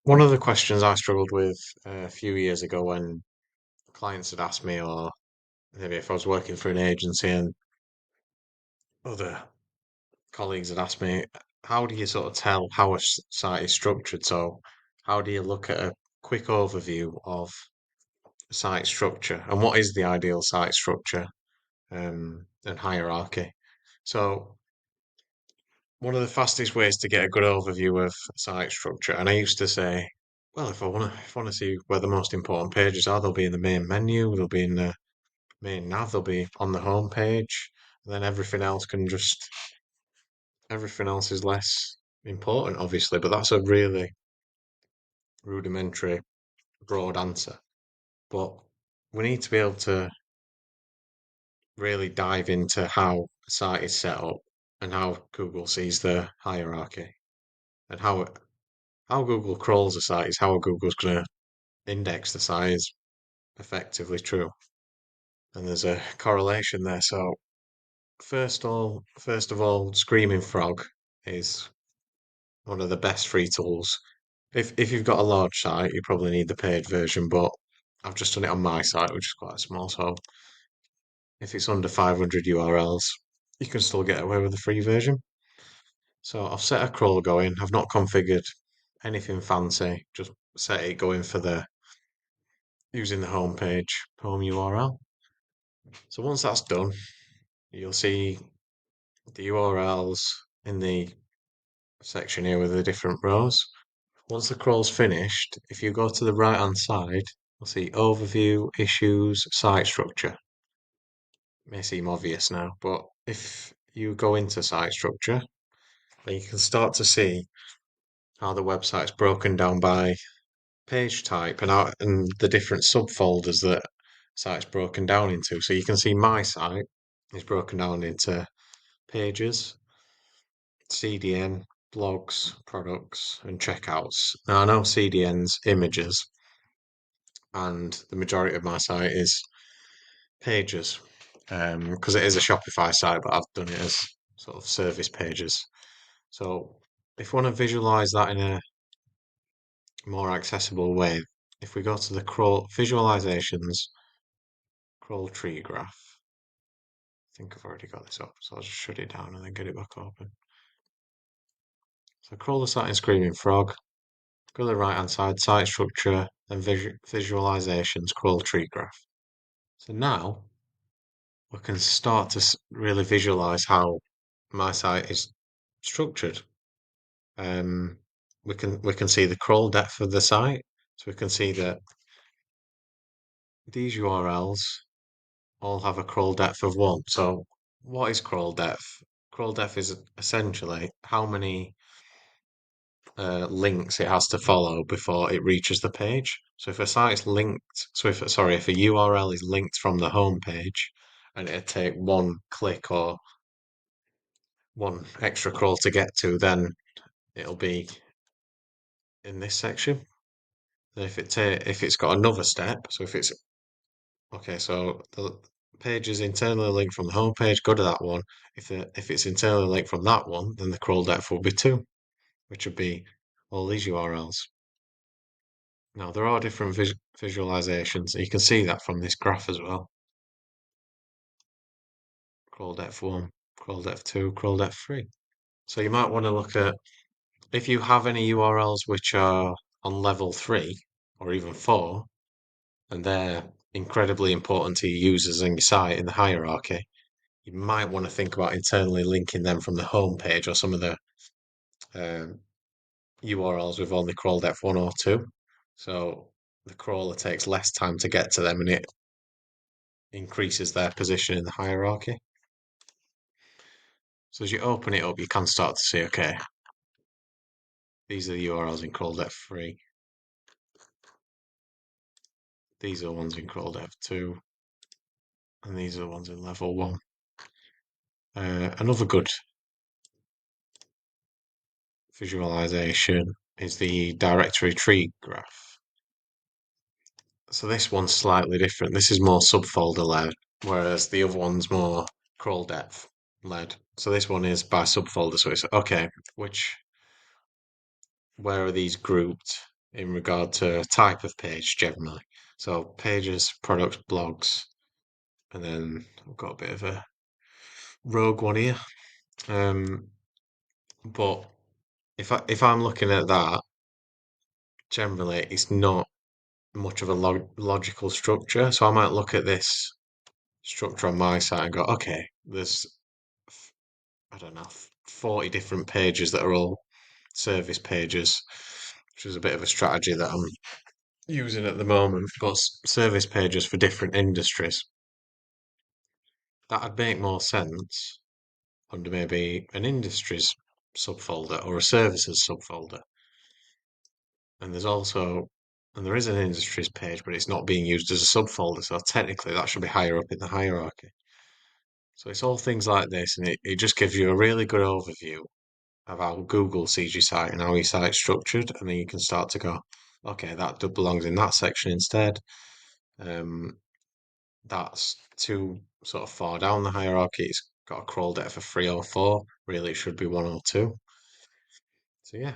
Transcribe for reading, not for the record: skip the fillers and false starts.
One of the questions I struggled with a few years ago when clients had asked me, or maybe if I was working for an agency and other colleagues had asked me, how do you sort of tell how a site is structured? So, how do you look at a quick overview of site structure and what is the ideal site structure and hierarchy? So, one of the fastest ways to get a good overview of site structure, and I used to say, well, if I want to see where the most important pages are, they'll be in the main menu, they'll be in the main nav, they'll be on the home page, and then everything else is less important, obviously, but that's a really rudimentary, broad answer. But we need to be able to really dive into how a site is set up and how Google sees the hierarchy and how Google crawls a site is how Google's going to index the site is effectively true. And there's a correlation there. So first of all, Screaming Frog is one of the best free tools. If you've got a large site, you probably need the paid version, but I've just done it on my site, which is quite small. So if it's under 500 URLs, you can still get away with the free version. So I've set a crawl going. I've not configured anything fancy, just set it going for the using the home page, home URL. So once that's done, you'll see the URLs in the section here with the different rows. Once the crawl's finished, if you go to the right hand side, you'll see overview, issues, site structure. It may seem obvious now, but if you go into site structure, then you can start to see how the website's broken down by page type and the different subfolders that site's broken down into. So you can see my site is broken down into pages, CDN, blogs, products, and checkouts. Now I know CDN's images, and the majority of my site is pages because it is a Shopify site, but I've done it as sort of service pages. So if you want to visualize that in a more accessible way, if we go to the crawl visualizations, crawl tree graph, I think I've already got this up, so I'll just shut it down and then get it back open. So crawl the site in Screaming Frog, go to the right hand side, site structure, and visualizations, crawl tree graph. So now we can start to really visualize how my site is structured. Um, we can see the crawl depth of the site, so we can see that these URLs all have a crawl depth of 1. So what is crawl depth? Crawl depth is essentially how many links it has to follow before it reaches the page. So if a site's linked, if a URL is linked from the home page, and it'll take one click or one extra crawl to get to, then it'll be in this section. Then if it's got another step, so if it's okay, so the page is internally linked from the home page, go to that one. If it's internally linked from that one, then the crawl depth will be 2, which would be all these URLs. Now there are different visualizations. You can see that from this graph as well. Crawl depth 1, crawl depth 2, crawl depth 3. So you might want to look at if you have any URLs which are on level 3 or even 4, and they're incredibly important to your users and your site in the hierarchy, you might want to think about internally linking them from the home page or some of the URLs with only crawl depth 1 or 2. So the crawler takes less time to get to them and it increases their position in the hierarchy. So as you open it up, you can start to see, okay, these are the URLs in crawl depth 3. These are the ones in crawl depth 2. And these are the ones in level 1. Another good visualization is the directory tree graph. So this one's slightly different. This is more subfolder led, whereas the other one's more crawl depth led. So this one is by subfolder. So it's okay, where are these grouped in regard to type of page generally. So pages, products, blogs, and then I've got a bit of a rogue one here. Um, but if I'm looking at that, generally it's not much of a logical structure. So I might look at this structure on my site and go, okay, there's I don't know 40 different pages that are all service pages, which is a bit of a strategy that I'm using at the moment. But service pages for different industries that'd make more sense under maybe an industries subfolder or a services subfolder. And there is an industries page, but it's not being used as a subfolder. So technically, that should be higher up in the hierarchy. So it's all things like this, and it just gives you a really good overview of how Google sees your site and how your site's structured, and then you can start to go, okay, that belongs in that section instead. Um, that's too sort of far down the hierarchy. It's got a crawl depth of 3 or 4. Really, it should be 1 or 2. So yeah.